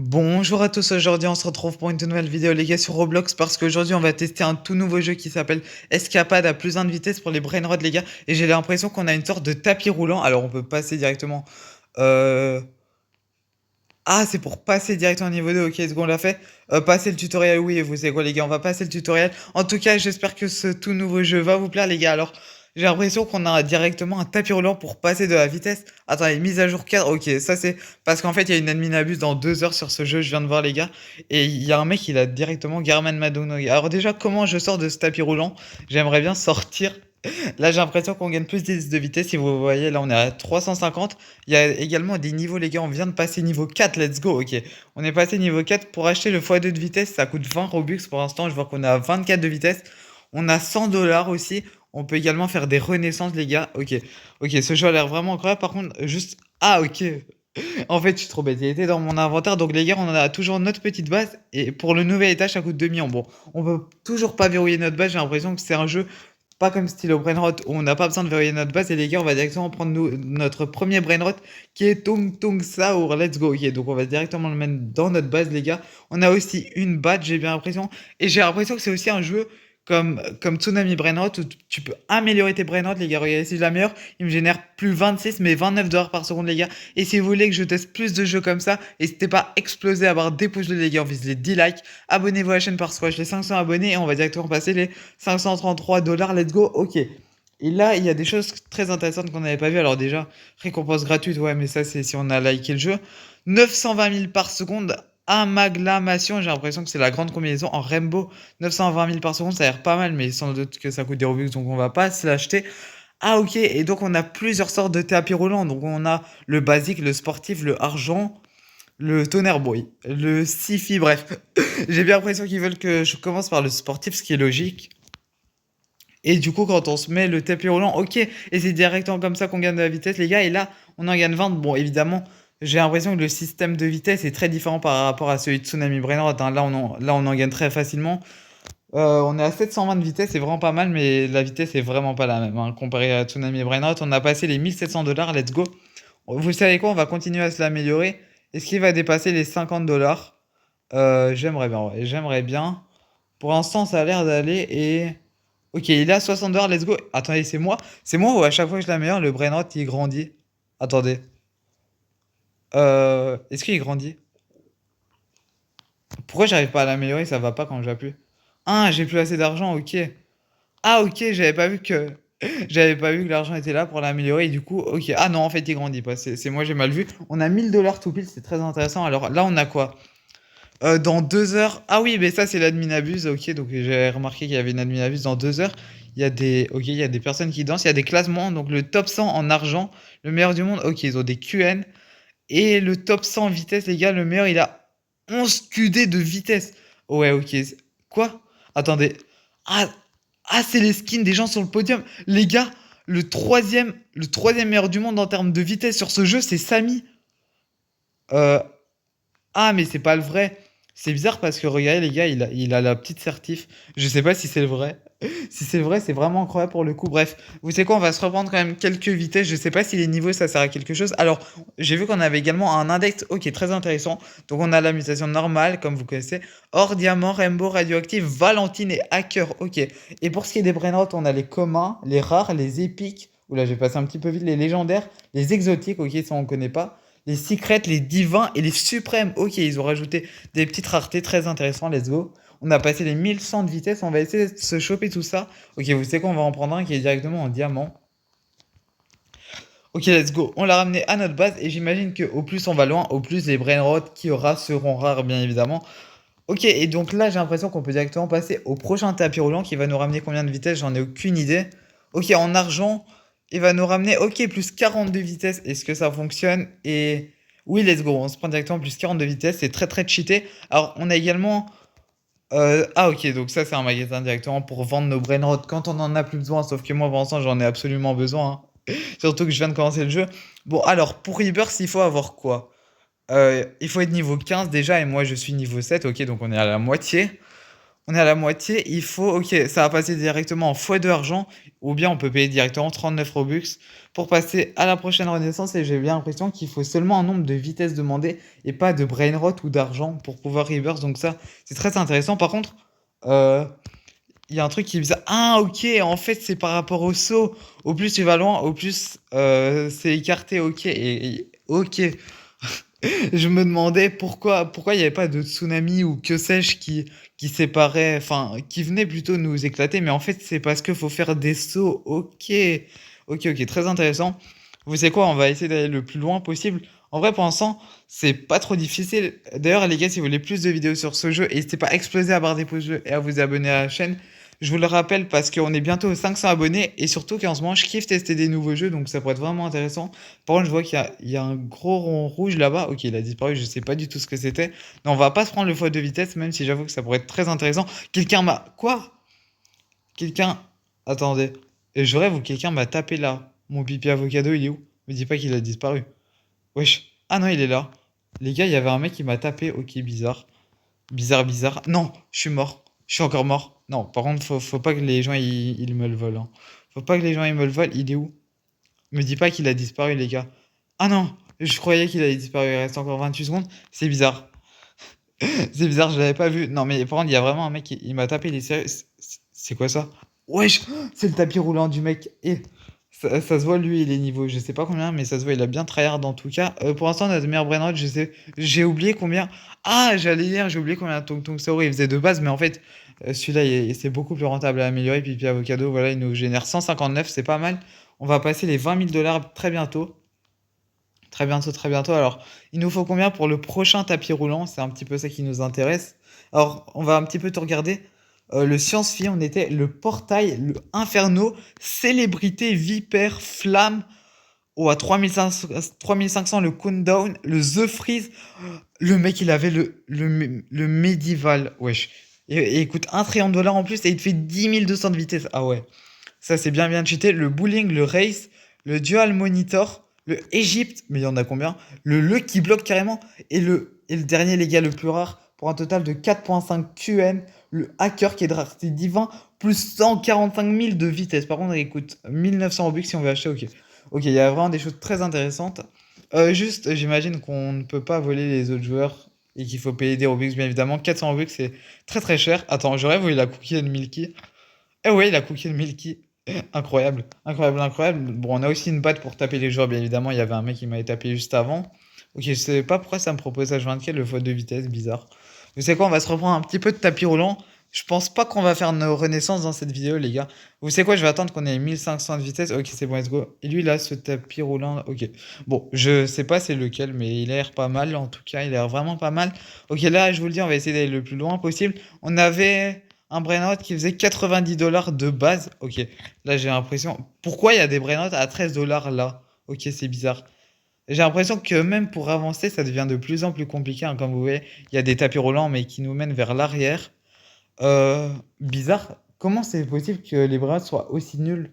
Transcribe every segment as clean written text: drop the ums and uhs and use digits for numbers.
Bonjour à tous, aujourd'hui on se retrouve pour une toute nouvelle vidéo les gars sur Roblox parce qu'aujourd'hui on va tester un tout nouveau jeu qui s'appelle Escapade à plus 1 de vitesse pour les brainrods les gars et j'ai l'impression qu'on a une sorte de tapis roulant, alors on peut passer directement euh... Ah, c'est pour passer directement au niveau 2. Ok, est-ce qu'on l'a fait? Passer le tutoriel, oui, vous savez quoi les gars, on va passer le tutoriel. En tout cas, j'espère que ce tout nouveau jeu va vous plaire les gars. Alors, j'ai l'impression qu'on a directement un tapis roulant pour passer de la vitesse. Attendez, mise à jour 4, ok, ça c'est parce qu'en fait, il y a une admin abuse dans 2 heures sur ce jeu, je viens de voir les gars. Et il y a un mec, il a directement Garman Madono. Alors déjà, comment je sors de ce tapis roulant? J'aimerais bien sortir. Là, j'ai l'impression qu'on gagne plus de vitesse. Si vous voyez, là, on est à 350. Il y a également des niveaux, les gars. On vient de passer niveau 4. Let's go. Ok. On est passé niveau 4. Pour acheter le x2 de vitesse, ça coûte 20 Robux pour l'instant. Je vois qu'on est à 24 de vitesse. On a 100 dollars aussi. On peut également faire des renaissances, les gars. Ok. Ok, ce jeu a l'air vraiment incroyable. Par contre, juste. Ah, ok. En fait, je suis trop bête. Il était dans mon inventaire. Donc, les gars, on a toujours notre petite base. Et pour le nouvel étage, ça coûte 2 millions. Bon, on peut toujours pas verrouiller notre base. J'ai l'impression que c'est un jeu pas comme style au Brainrot où on n'a pas besoin de verrouiller notre base. Et les gars, on va directement prendre notre premier Brainrot qui est Tung Tung Saur. Let's go. Ok, donc on va directement le mettre dans notre base, les gars. On a aussi une badge, j'ai bien l'impression. Et j'ai l'impression que c'est aussi un jeu comme Tsunami Brainrot où tu peux améliorer tes Brainrot, les gars. Regardez, si je l'améliore, il me génère plus 26, mais 29 dollars par seconde, les gars. Et si vous voulez que je teste plus de jeux comme ça, n'hésitez pas à exploser, à avoir des pouces bleus, les gars. On vise les 10 likes. Abonnez-vous à la chaîne par squash les 500 abonnés et on va directement passer les 533 dollars. Let's go. Ok. Et là, il y a des choses très intéressantes qu'on n'avait pas vues. Alors déjà, récompense gratuite, ouais, mais ça, c'est si on a liké le jeu. 920 000 par seconde, amaglamation, j'ai l'impression que c'est la grande combinaison en Rainbow. 920 000 par seconde, ça a l'air pas mal, mais sans doute que ça coûte des Robux, donc on va pas se l'acheter. Ah ok, et donc on a plusieurs sortes de tapis roulants. Donc on a le basique, le sportif, le argent, le tonnerre boy, le sci-fi, bref. J'ai bien l'impression qu'ils veulent que je commence par le sportif, ce qui est logique. Et du coup, quand on se met le tapis roulant, ok, et c'est directement comme ça qu'on gagne de la vitesse, les gars. Et là, on en gagne 20. Bon, évidemment, j'ai l'impression que le système de vitesse est très différent par rapport à celui de Tsunami Brainrot, hein. Là, on en gagne très facilement. On est à 720 de vitesse, c'est vraiment pas mal, mais la vitesse est vraiment pas la même, hein, comparé à Tsunami Brainrot. On a passé les 1700 dollars, let's go. Vous savez quoi, on va continuer à se l'améliorer. Est-ce qu'il va dépasser les 50 dollars? J'aimerais bien, ouais, j'aimerais bien. Pour l'instant, ça a l'air d'aller et... Ok, il est à 60 dollars, let's go. Attendez, c'est moi? C'est moi ou à chaque fois que je l'améliore, le brain rot, il grandit? Attendez. Est-ce qu'il grandit? Pourquoi j'arrive pas à l'améliorer? Ça va pas quand j'appuie. Ah, j'ai plus assez d'argent, ok. Ah, ok, j'avais pas vu que... J'avais pas vu que l'argent était là pour l'améliorer et du coup, ok. Ah non, en fait, il grandit pas. C'est moi, j'ai mal vu. On a 1000 dollars tout pile, c'est très intéressant. Alors là, on a quoi? Dans 2 heures. Ah oui, mais ça, c'est l'admin abuse. Ok, donc j'ai remarqué qu'il y avait une admin abuse dans 2 heures. Il y a des, ok, il y a des personnes qui dansent. Il y a des classements. Donc le top 100 en argent, le meilleur du monde. Ok, ils ont des QN. Et le top 100 vitesse, les gars, le meilleur, il a 11 QD de vitesse. Ouais, ok. Quoi? Attendez. Ah, ah, c'est les skins des gens sur le podium. Les gars, le troisième meilleur du monde en termes de vitesse sur ce jeu, c'est Samy. Euh, Ah, mais c'est pas le vrai. C'est bizarre parce que regardez, les gars, il a la petite certif. Je sais pas si c'est le vrai. Si c'est le vrai, c'est vraiment incroyable pour le coup. Bref, vous savez quoi, on va se reprendre quand même quelques vitesses. Je sais pas si les niveaux ça sert à quelque chose. Alors, j'ai vu qu'on avait également un index, ok, très intéressant. Donc, on a la mutation normale, comme vous connaissez. Or, diamant, rainbow, radioactif, valentine et hacker, ok. Et pour ce qui est des brainrots, on a les communs, les rares, les épiques. Oula, j'ai passé un petit peu vite. Les légendaires, les exotiques, ok, ça on connaît pas. Les secrets, les divins et les suprêmes. Ok, ils ont rajouté des petites raretés très intéressantes. Let's go. On a passé les 1100 de vitesse. On va essayer de se choper tout ça. Ok, vous savez qu'on va en prendre un qui est directement en diamant. Ok, let's go. On l'a ramené à notre base. Et j'imagine qu'au plus on va loin, au plus les brainrots qui aura seront rares, bien évidemment. Ok, et donc là, j'ai l'impression qu'on peut directement passer au prochain tapis roulant qui va nous ramener combien de vitesse? J'en ai aucune idée. Ok, en argent, il va nous ramener, ok, plus 42 vitesse. Est-ce que ça fonctionne? Et oui, let's go. On se prend directement plus 42 vitesse. C'est très très cheaté. Alors, on a également. Ah, ok, donc ça, c'est un magasin directement pour vendre nos brainrots quand on en a plus besoin. Sauf que moi, pour l'instant, j'en ai absolument besoin, hein. Surtout que je viens de commencer le jeu. Bon, alors, pour Rebirth, il faut avoir quoi? Il faut être niveau 15 déjà, et moi je suis niveau 7, ok, donc on est à la moitié. On est à la moitié, il faut OK, ça va passer directement en x2 argent ou bien on peut payer directement 39 Robux pour passer à la prochaine renaissance et j'ai bien l'impression qu'il faut seulement un nombre de vitesses demandées et pas de brain rot ou d'argent pour pouvoir reverse donc ça, c'est très intéressant. Par contre, heu, il y a un truc qui est bizarre. Ah OK, en fait, c'est par rapport au saut. Au plus tu vas loin, au plus, c'est écarté. OK et OK. Je me demandais pourquoi il n'y avait pas de tsunami ou que sais-je qui séparait, enfin, qui venait plutôt nous éclater, mais en fait, c'est parce qu'il faut faire des sauts. OK. OK, OK, très intéressant. Vous savez quoi? On va essayer d'aller le plus loin possible. En vrai, pour l'instant, c'est pas trop difficile. D'ailleurs, les gars, si vous voulez plus de vidéos sur ce jeu, n'hésitez pas à exploser la barre des pouces bleus et à vous abonner à la chaîne. Je vous le rappelle parce qu'on est bientôt aux 500 abonnés et surtout qu'en ce moment, je kiffe tester des nouveaux jeux, donc ça pourrait être vraiment intéressant. Par contre, je vois qu'il y a un gros rond rouge là-bas. Ok, il a disparu, je sais pas du tout ce que c'était. Non, on va pas se prendre le faute de vitesse, même si j'avoue que ça pourrait être très intéressant. Quelqu'un m'a... Quoi? Quelqu'un... Attendez. Et je rêve ou quelqu'un m'a tapé là. Mon pipi avocado, il est où? Me dis pas qu'il a disparu. Wesh. Ah non, il est là. Les gars, il y avait un mec qui m'a tapé. Ok, bizarre. Bizarre, bizarre. Non, je suis mort. Je suis encore mort. Non, par contre, faut pas que les gens ils me le volent, hein. Faut pas que les gens ils me le volent. Il est où? Me dis pas qu'il a disparu, les gars. Ah non, je croyais qu'il avait disparu. Il reste encore 28 secondes. C'est bizarre. C'est bizarre, je l'avais pas vu. Non, mais par contre, il y a vraiment un mec qui il m'a tapé. Il est sérieux. C'est quoi ça? Wesh, c'est le tapis roulant du mec. Et ça se voit, lui, il est niveau, je sais pas combien, mais ça se voit, il a bien tryhard en tout cas. Pour l'instant, notre meilleur brainrot, je sais, j'ai oublié combien. Ah, j'allais dire, j'ai oublié combien Tong Tong Saori il faisait de base, mais en fait, celui-là, c'est beaucoup plus rentable à améliorer. Pipi Avocado, voilà, il nous génère 159, c'est pas mal. On va passer les 20 000 dollars très bientôt. Très bientôt, très bientôt. Alors, il nous faut combien pour le prochain tapis roulant? C'est un petit peu ça qui nous intéresse. Alors, on va un petit peu tout regarder. Le Science-Fi, on était le Portail, le Inferno, Célébrité, Vipère, Flamme. Oh, à 3500 le Countdown, le The Freeze. Le mec, il avait le Médival. Wesh. Et il coûte un trillion de dollars en plus et il te fait 10 200 de vitesse. Ah ouais. Ça, c'est bien bien cheaté. Le Bowling, le Race, le Dual Monitor, le Egypte, mais il y en a combien? Le qui bloque carrément. Et le dernier, les gars, le plus rare, pour un total de 4.5 QN, le Hacker qui est de rareté divin, plus 145 000 de vitesse. Par contre, il coûte 1900 Robux si on veut acheter. Ok. Ok, il y a vraiment des choses très intéressantes. Juste, j'imagine qu'on ne peut pas voler les autres joueurs et qu'il faut payer des Robux, bien évidemment. 400 Robux, c'est très très cher. Attends, je rêve où il a cookie and milky. Eh ouais, il a cookie and milky. Incroyable, incroyable, incroyable. Bon, on a aussi une batte pour taper les joueurs, bien évidemment. Il y avait un mec qui m'avait tapé juste avant. Ok, je sais pas pourquoi ça me propose H24, le faute de vitesse, bizarre. Vous savez quoi, on va se reprendre un petit peu de tapis roulant. Je pense pas qu'on va faire nos renaissances dans cette vidéo, les gars. Vous savez quoi, je vais attendre qu'on ait 1500 de vitesse. Ok, c'est bon, let's go. Et lui, là, ce tapis roulant, ok. Bon, je sais pas c'est lequel, mais il a l'air pas mal. En tout cas, il a l'air vraiment pas mal. Ok, là, je vous le dis, on va essayer d'aller le plus loin possible. On avait un brainout qui faisait 90 dollars de base. Ok, là, j'ai l'impression... Pourquoi il y a des brainouts à 13 dollars là? Ok, c'est bizarre. J'ai l'impression que même pour avancer, ça devient de plus en plus compliqué, hein. Comme vous voyez, il y a des tapis roulants, mais qui nous mènent vers l'arrière. Bizarre. Comment c'est possible que les bras soient aussi nuls?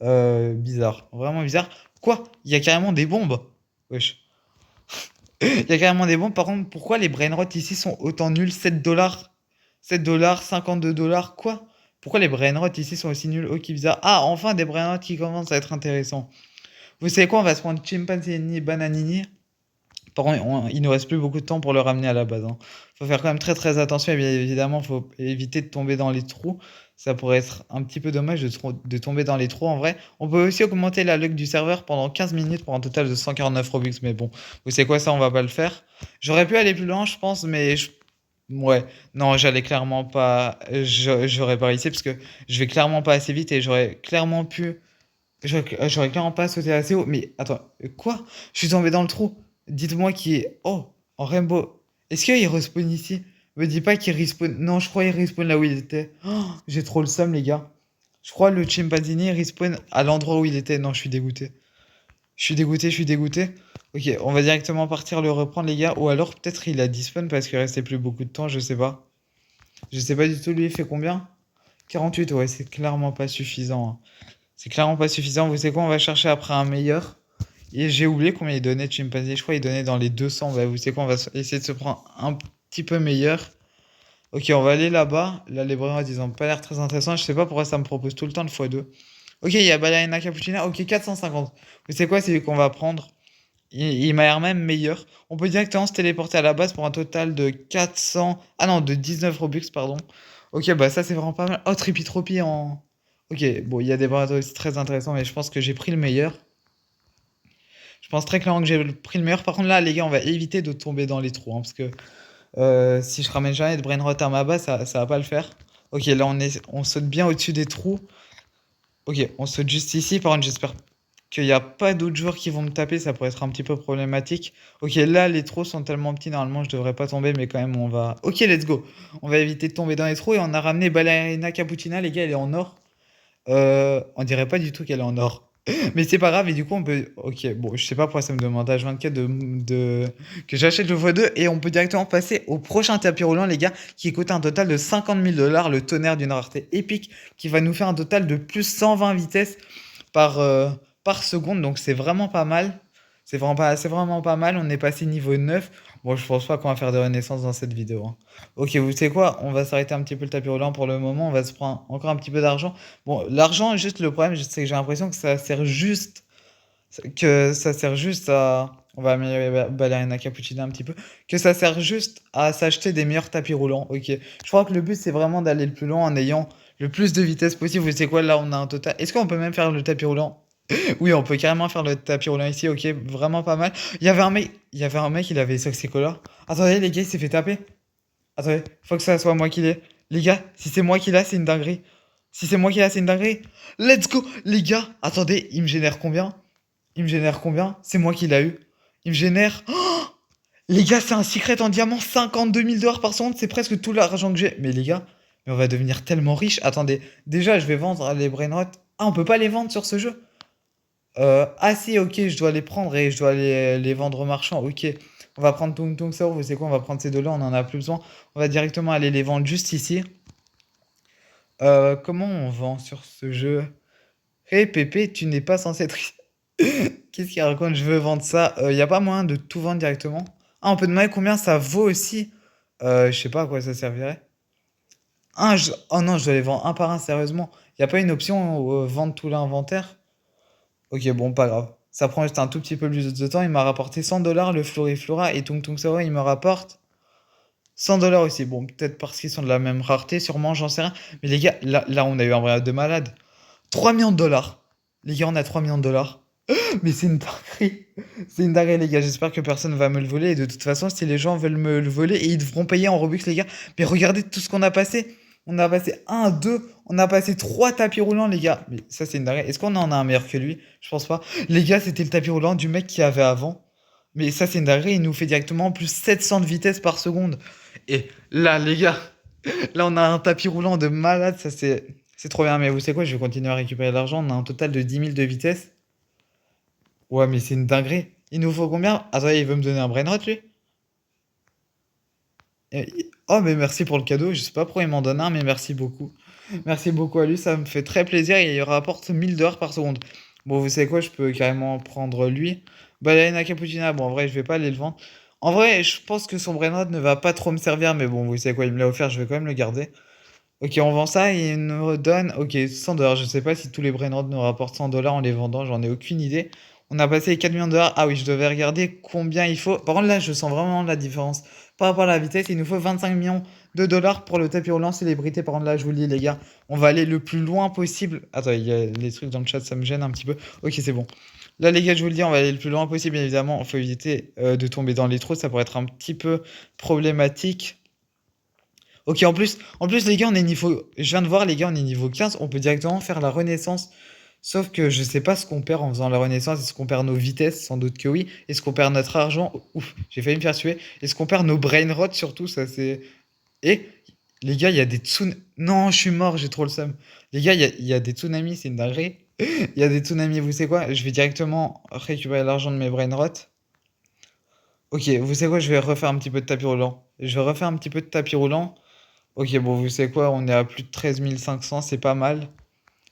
Bizarre. Vraiment bizarre. Quoi? Il y a carrément des bombes. Wesh. Il y a carrément des bombes. Par contre, pourquoi les brainrots ici sont autant nuls? 7 dollars. 7 dollars, 52 dollars. Quoi? Pourquoi les brainrots ici sont aussi nuls? Ok, bizarre. Ah, enfin des brainrots qui commencent à être intéressants. Vous savez quoi? On va se prendre Chimpanzini Bananini. Par contre, il nous reste plus beaucoup de temps pour le ramener à la base, hein. Faut faire quand même très très attention et bien évidemment, faut éviter de tomber dans les trous. Ça pourrait être un petit peu dommage de tomber dans les trous en vrai. On peut aussi augmenter la luck du serveur pendant 15 minutes pour un total de 149 Robux, mais bon, vous savez quoi, ça on va pas le faire. J'aurais pu aller plus loin, je pense, mais ouais, non, j'allais clairement pas. J'aurais pas réussi parce que je vais clairement pas assez vite et j'aurais clairement pu. J'aurais clairement pas sauté assez haut. Mais attends, quoi? Je suis tombé dans le trou. Dites-moi qui est. Oh, en Rainbow. Est-ce qu'il respawn ici? Me dis pas qu'il respawn. Non, je crois qu'il respawn là où il était. Oh, j'ai trop le seum, les gars. Je crois le Chimpanzini respawn à l'endroit où il était. Non, je suis dégoûté. Je suis dégoûté, je suis dégoûté. Ok, on va directement partir le reprendre, les gars. Ou alors peut-être il a despawn parce qu'il restait plus beaucoup de temps, je sais pas. Je sais pas du tout, lui, il fait combien? 48, ouais, c'est clairement pas suffisant, hein. C'est clairement pas suffisant. Vous savez quoi? On va chercher après un meilleur. Et j'ai oublié combien il donnait de chimpanzé. Je crois qu'il donnait dans les 200. Bah, vous savez quoi? On va essayer de se prendre un petit peu meilleur. Ok, on va aller là-bas. Là, les brainrods, ils ont pas l'air très intéressants. Je sais pas pourquoi ça me propose tout le temps le x2. Ok, il y a Ballerina Cappuccina. Ok, 450. Mais c'est quoi? C'est qu'on va prendre. Il m'a l'air même meilleur. On peut directement se téléporter à la base pour un total de 400. Ah non, de 19 Robux, pardon. Ok, bah ça, c'est vraiment pas mal. Oh, Trippy en. Ok, bon, il y a des brainrods aussi très intéressants, mais je pense que j'ai pris le meilleur. Je pense très clairement que j'ai pris le meilleur. Par contre, là, les gars, on va éviter de tomber dans les trous, hein, parce que si je ramène jamais de brainrot à ma base, ça va pas le faire. Ok, là, on saute bien au-dessus des trous. Ok, on saute juste ici. Par contre, j'espère qu'il n'y a pas d'autres joueurs qui vont me taper. Ça pourrait être un petit peu problématique. Ok, là, les trous sont tellement petits. Normalement, je devrais pas tomber, mais quand même, on va. Ok, let's go. On va éviter de tomber dans les trous. Et on a ramené Ballerina Cappuccina. Les gars, elle est en or. On dirait pas du tout qu'elle est en or. Mais c'est pas grave, et du coup, on peut. Ok, bon, je sais pas pourquoi ça me demande H24 que j'achète le x2, et on peut directement passer au prochain tapis roulant, les gars, qui coûte un total de 50 000 $, le tonnerre d'une rareté épique, qui va nous faire un total de plus 120 vitesses par, euh, par seconde, donc c'est vraiment pas mal. C'est vraiment pas mal. On est passé niveau 9. Bon, je pense pas qu'on va faire de renaissance dans cette vidéo, hein. Ok, vous savez quoi? On va s'arrêter un petit peu le tapis roulant pour le moment. On va se prendre encore un petit peu d'argent. Bon, l'argent, juste le problème, c'est que j'ai l'impression que ça sert juste à. On va améliorer Ballerina Cappuccina un petit peu. Que ça sert juste à s'acheter des meilleurs tapis roulants. Ok. Je crois que le but, c'est vraiment d'aller le plus loin en ayant le plus de vitesse possible. Vous savez quoi? Là, on a un total. Est-ce qu'on peut même faire le tapis roulant? Oui, on peut carrément faire le tapis roulant ici. Ok, vraiment pas mal. Il y avait un mec, il avait Soxicola. Attendez, les gars, il s'est fait taper. Attendez, faut que ça soit moi qui l'ai. Les gars, si c'est moi qui l'ai, c'est une dinguerie. Si c'est moi qui l'ai, c'est une dinguerie. Let's go! Les gars, attendez, il me génère combien? Il me génère combien? C'est moi qui l'a eu. Il me génère. Oh, les gars, c'est un secret en diamant. 52 000 $ par seconde. C'est presque tout l'argent que j'ai. Mais les gars, mais on va devenir tellement riche. Attendez, déjà, je vais vendre les brainrots. Ah, on peut pas les vendre sur ce jeu? Ah si, ok, je dois les prendre et je dois les vendre aux marchands. Ok, on va prendre Tung Tung Sao. Vous savez quoi? On va prendre ces deux-là. On en a plus besoin. On va directement aller les vendre juste ici. Comment on vend sur ce jeu? Hé Pépé, tu n'es pas censé être. Qu'est-ce qu'il raconte? Je veux vendre ça. Il n'y a pas moyen de tout vendre directement? Ah, on peut demander combien ça vaut aussi. Je sais pas à quoi ça servirait. Oh non, je dois les vendre un par un, sérieusement. Il n'y a pas une option vendre tout l'inventaire? Ok, bon, pas grave. Ça prend juste un tout petit peu plus de temps. Il m'a rapporté 100 $ le Floriflora et Tung Tung Sao, il me rapporte 100 $ aussi. Bon, peut-être parce qu'ils sont de la même rareté, sûrement, j'en sais rien. Mais les gars, là on a eu un vrai de malade. 3 millions de dollars. Les gars, on a 3 millions de dollars. Mais c'est une dinguerie. C'est une dinguerie, les gars. J'espère que personne va me le voler. Et de toute façon, si les gens veulent me le voler, ils devront payer en Robux, les gars. Mais regardez tout ce qu'on a passé. On a passé un, 2, on a passé 3 tapis roulants, les gars. Mais ça, c'est une dinguerie. Est-ce qu'on en a un meilleur que lui? Je pense pas. Les gars, c'était le tapis roulant du mec qui avait avant. Mais ça, c'est une dinguerie. Il nous fait directement plus 700 de vitesse par seconde. Et là, les gars, là, on a un tapis roulant de malade. Ça, c'est trop bien. Mais vous savez quoi? Je vais continuer à récupérer de l'argent. On a un total de 10 000 de vitesse. Ouais, mais c'est une dinguerie. Il nous faut combien? Attendez, il veut me donner un brainrot, lui? Oh, mais merci pour le cadeau. Je sais pas pourquoi il m'en donne un, mais merci beaucoup. Merci beaucoup à lui, ça me fait très plaisir et il rapporte 1000 $ par seconde. Bon, vous savez quoi, je peux carrément prendre lui. Ballerina Cappuccina, bon, en vrai, je vais pas aller le vendre. En vrai, je pense que son brainrot ne va pas trop me servir, mais bon, vous savez quoi, il me l'a offert, je vais quand même le garder. Ok, on vend ça et il nous donne, ok, 100 $. Je sais pas si tous les brainrots nous rapportent 100 $ en les vendant, j'en ai aucune idée. On a passé les 4 millions de dollars. Ah oui, je devais regarder combien il faut. Par contre, là, je sens vraiment la différence. Par rapport à la vitesse, il nous faut 25 millions de dollars pour le tapis roulant célébrité. Par contre, là, je vous le dis, les gars, on va aller le plus loin possible. Attends, il y a les trucs dans le chat, ça me gêne un petit peu. Ok, c'est bon. Là, les gars, je vous le dis, on va aller le plus loin possible, bien évidemment. Il faut éviter de tomber dans les trous. Ça pourrait être un petit peu problématique. Ok, en plus, les gars, on est niveau. Je viens de voir, les gars, on est niveau 15. On peut directement faire la renaissance. Sauf que je sais pas ce qu'on perd en faisant la renaissance. Est-ce qu'on perd nos vitesses? Sans doute que oui. Est-ce qu'on perd notre argent? Ouf, j'ai failli me faire tuer. Est-ce qu'on perd nos brain rots surtout? Ça, c'est. Et les gars, il y a des tsunamis. Non, je suis mort, j'ai trop le seum. Les gars, il y a des tsunamis, c'est une dinguerie. Il y a des tsunamis, vous savez quoi? Je vais directement récupérer l'argent de mes brain rots. Ok, vous savez quoi? Je vais refaire un petit peu de tapis roulant. Je vais refaire un petit peu de tapis roulant. Ok, bon, vous savez quoi? On est à plus de 13 500, c'est pas mal.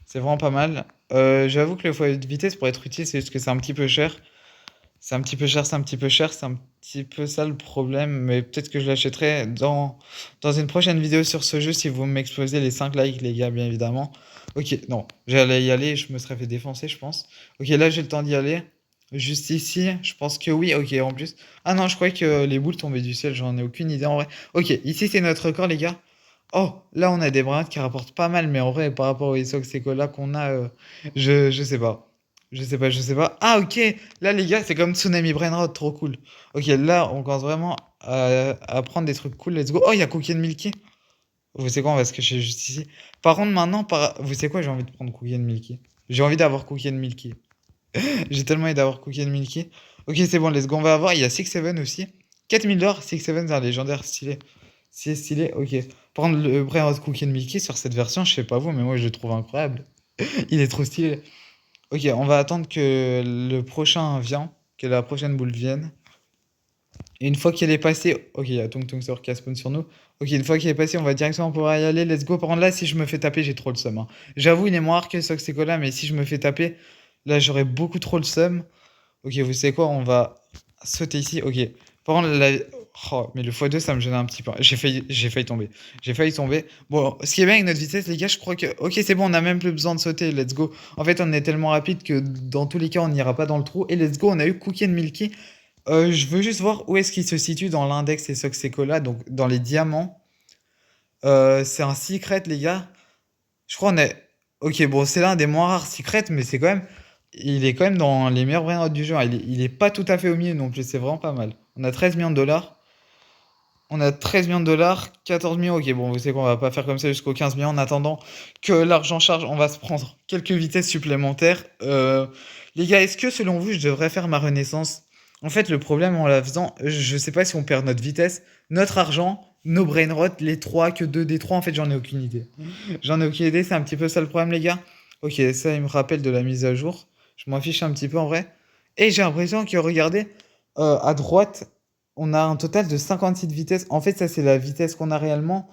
C'est vraiment pas mal. J'avoue que le foyer de vitesse pour être utile, c'est juste que c'est un petit peu cher. C'est un petit peu cher, c'est un petit peu cher, c'est un petit peu ça le problème, mais peut-être que je l'achèterai dans une prochaine vidéo sur ce jeu si vous m'explosez les 5 likes, les gars, bien évidemment. Ok, non, j'allais y aller, je me serais fait défoncer, je pense. Ok, là j'ai le temps d'y aller. Juste ici, je pense que oui, ok, en plus. Ah non, je croyais que les boules tombaient du ciel, j'en ai aucune idée en vrai. Ok, ici c'est notre record, les gars. Oh, là on a des brins qui rapportent pas mal, mais en vrai, par rapport aux Isox là qu'on a, je sais pas. Je sais pas, je sais pas. Ah, ok, là les gars, c'est comme Tsunami Brainrot, trop cool. Ok, là on commence vraiment à prendre des trucs cool, let's go. Oh, il y a Cookie and Milky. Vous savez quoi, on va se cacher juste ici. Par contre, maintenant, vous savez quoi, j'ai envie de prendre Cookie and Milky. J'ai envie d'avoir Cookie and Milky. J'ai tellement envie d'avoir Cookie and Milky. Ok, c'est bon, let's go, on va avoir. Il y a Six Seven aussi. 4000 dollars, Six Seven, c'est un légendaire stylé. C'est stylé, ok. Prendre le Brainrot Cookie and Milky sur cette version, je sais pas vous, mais moi je le trouve incroyable. Il est trop stylé. Ok, on va attendre que le prochain vienne, que la prochaine boule vienne. Et une fois qu'elle est passée, ok, il y a Tung Tung Sor qui spawn sur nous. Ok, une fois qu'elle est passée, on va directement pouvoir y aller. Let's go. Par contre, là, si je me fais taper, j'ai trop le seum, hein. J'avoue, il est moins rare que Soxecola, mais si je me fais taper, là, j'aurais beaucoup trop le seum. Ok, vous savez quoi? On va sauter ici. Ok. Par contre, oh, mais le x2, ça me gêne un petit peu. J'ai failli tomber. J'ai failli tomber. Bon, ce qui est bien avec notre vitesse, les gars, je crois que. Ok, c'est bon, on a même plus besoin de sauter. Let's go. En fait, on est tellement rapide que dans tous les cas, on n'ira pas dans le trou. Et let's go, on a eu Cookie and Milky. Je veux juste voir où est-ce qu'il se situe dans l'index et Soxecola, donc dans les diamants. C'est un secret, les gars. Je crois on est. Ok, bon, c'est l'un des moins rares secrets, mais c'est quand même. Il est quand même dans les meilleurs brainrots du jeu, hein. Il est pas tout à fait au milieu non plus, c'est vraiment pas mal. On a 13 millions de dollars. On a 13 millions de dollars, 14 millions. Ok, bon, vous savez qu'on va pas faire comme ça jusqu'aux 15 millions. En attendant que l'argent charge, on va se prendre quelques vitesses supplémentaires. Les gars, est-ce que selon vous, je devrais faire ma renaissance? En fait, le problème en la faisant, je sais pas si on perd notre vitesse, notre argent, nos brainrots, les trois, que deux des trois, en fait, j'en ai aucune idée. J'en ai aucune idée, c'est un petit peu ça le problème, les gars. Ok, ça, il me rappelle de la mise à jour. Je m'en fiche un petit peu en vrai. Et j'ai l'impression que, regardez, à droite, on a un total de 56 de vitesse. En fait, ça, c'est la vitesse qu'on a réellement.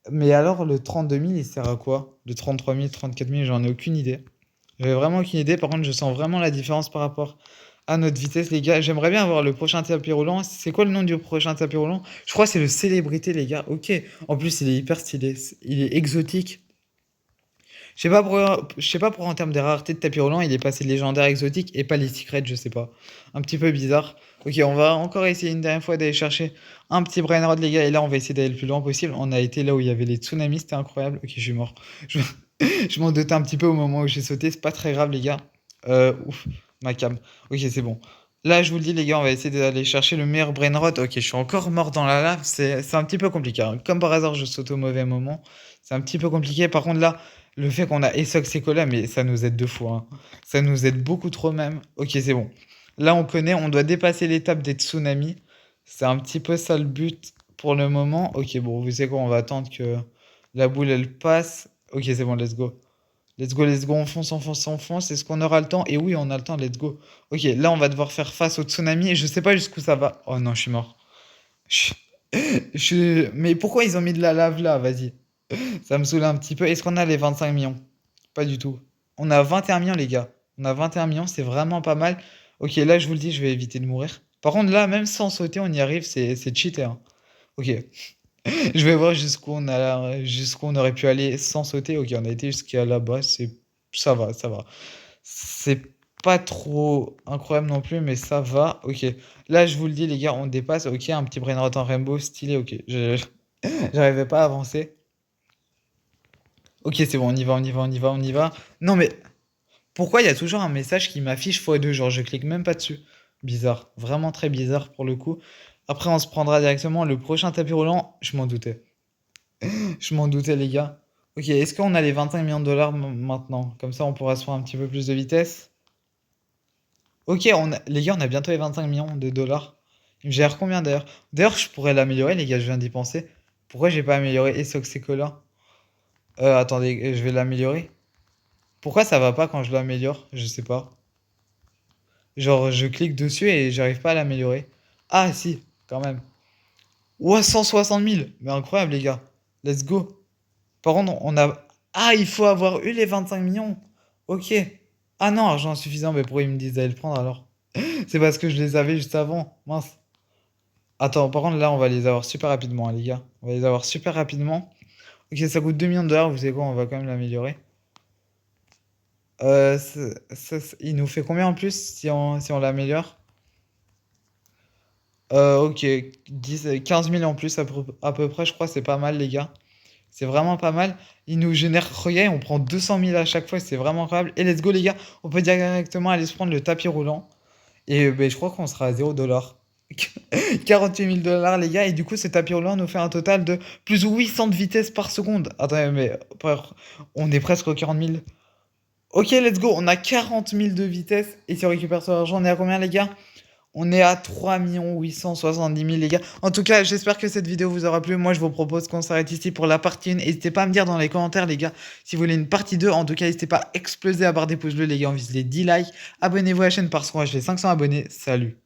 Mais alors, le 32 000, il sert à quoi? Le 33 000, 34 000, j'en ai aucune idée. J'avais vraiment aucune idée. Par contre, je sens vraiment la différence par rapport à notre vitesse, les gars. J'aimerais bien avoir le prochain tapis roulant. C'est quoi le nom du prochain tapis roulant? Je crois que c'est le Célébrité, les gars. Ok. En plus, il est hyper stylé. Il est exotique. Je sais pas pour en termes de rareté de tapis roulant, il est passé légendaire exotique et pas les secrets, je sais pas. Un petit peu bizarre. Ok, on va encore essayer une dernière fois d'aller chercher un petit brainrod, les gars. Et là, on va essayer d'aller le plus loin possible. On a été là où il y avait les tsunamis, c'était incroyable. Ok, je suis mort. Je, je m'en doutais un petit peu au moment où j'ai sauté. C'est pas très grave, les gars. Ouf, ma cam. Ok, c'est bon. Là, je vous le dis, les gars, on va essayer d'aller chercher le meilleur brainrod. Ok, je suis encore mort dans la lave. C'est un petit peu compliqué, hein. Comme par hasard, je saute au mauvais moment. C'est un petit peu compliqué. Par contre, là. Le fait qu'on a Essox et Cola, mais ça nous aide deux fois, hein. Ça nous aide beaucoup trop même. Ok, c'est bon. Là, on connaît, on doit dépasser l'étape des tsunamis. C'est un petit peu ça le but pour le moment. Ok, bon, vous savez quoi, on va attendre que la boule, elle passe. Ok, c'est bon, let's go. Let's go, let's go, on fonce, on fonce, on fonce. Est-ce qu'on aura le temps? Et oui, on a le temps, let's go. Ok, là, on va devoir faire face au tsunami et je sais pas jusqu'où ça va. Oh non, je suis mort. Je- Mais pourquoi ils ont mis de la lave là? Vas-y. Ça me saoule un petit peu. Est-ce qu'on a les 25 millions? Pas du tout. On a 21 millions, les gars. On a 21 millions, c'est vraiment pas mal. Ok, là, je vous le dis, je vais éviter de mourir. Par contre, là, même sans sauter, on y arrive, c'est cheaté, hein. Ok. Je vais voir jusqu'où on aurait pu aller sans sauter. Ok, on a été jusqu'à là-bas. Ça va, ça va. C'est pas trop incroyable non plus, mais ça va. Ok. Là, je vous le dis, les gars, on dépasse. Ok, un petit brainrot en rainbow, stylé. Ok. J'arrivais pas à avancer. Ok, c'est bon, on y va, on y va, on y va, on y va. Non, mais pourquoi il y a toujours un message qui m'affiche x2? Genre, je clique même pas dessus. Bizarre. Vraiment très bizarre pour le coup. Après, on se prendra directement le prochain tapis roulant. Je m'en doutais. Je m'en doutais, les gars. Ok, est-ce qu'on a les 25 millions de dollars maintenant? Comme ça, on pourra se faire un petit peu plus de vitesse. Ok, les gars, on a bientôt les 25 millions de dollars. Il me gère combien d'ailleurs? D'ailleurs, je pourrais l'améliorer, les gars, je viens d'y penser. Pourquoi j'ai pas amélioré Essoxecola? Attendez, je vais l'améliorer. Pourquoi ça va pas quand je l'améliore? Je sais pas. Genre, je clique dessus et j'arrive pas à l'améliorer. Ah, si, quand même. Ouah, 160 000. Mais incroyable, les gars. Let's go. Par contre, on a. Ah, il faut avoir eu les 25 millions. Ok. Ah non, argent insuffisant. Mais pourquoi ils me disent d'aller le prendre alors? C'est parce que je les avais juste avant. Mince. Attends, par contre, là, on va les avoir super rapidement, hein, les gars. On va les avoir super rapidement. Ok, ça coûte 2 millions de dollars. Vous savez quoi? On va quand même l'améliorer. Il nous fait combien en plus si on l'améliore? Ok, 15 000 en plus à peu près, je crois, c'est pas mal, les gars. C'est vraiment pas mal. Il nous génère, regarde, on prend 200 000 à chaque fois, c'est vraiment incroyable. Et let's go, les gars, on peut directement aller se prendre le tapis roulant. Et ben, je crois qu'on sera à 0 $. 48 000 $, les gars. Et du coup, ce tapis roulant nous fait un total de plus de 800 de vitesse par seconde. Attendez, mais on est presque aux 40 000. Ok, let's go. On a 40 000 de vitesse. Et si on récupère son argent, on est à combien, les gars? On est à 3 870 000, les gars. En tout cas, j'espère que cette vidéo vous aura plu. Moi, je vous propose qu'on s'arrête ici pour la partie 1. N'hésitez pas à me dire dans les commentaires, les gars, si vous voulez une partie 2. En tout cas, n'hésitez pas à exploser la barre des pouces bleus, les gars. On vise les 10 likes. Abonnez-vous à la chaîne parce qu'on va acheter 500 abonnés. Salut.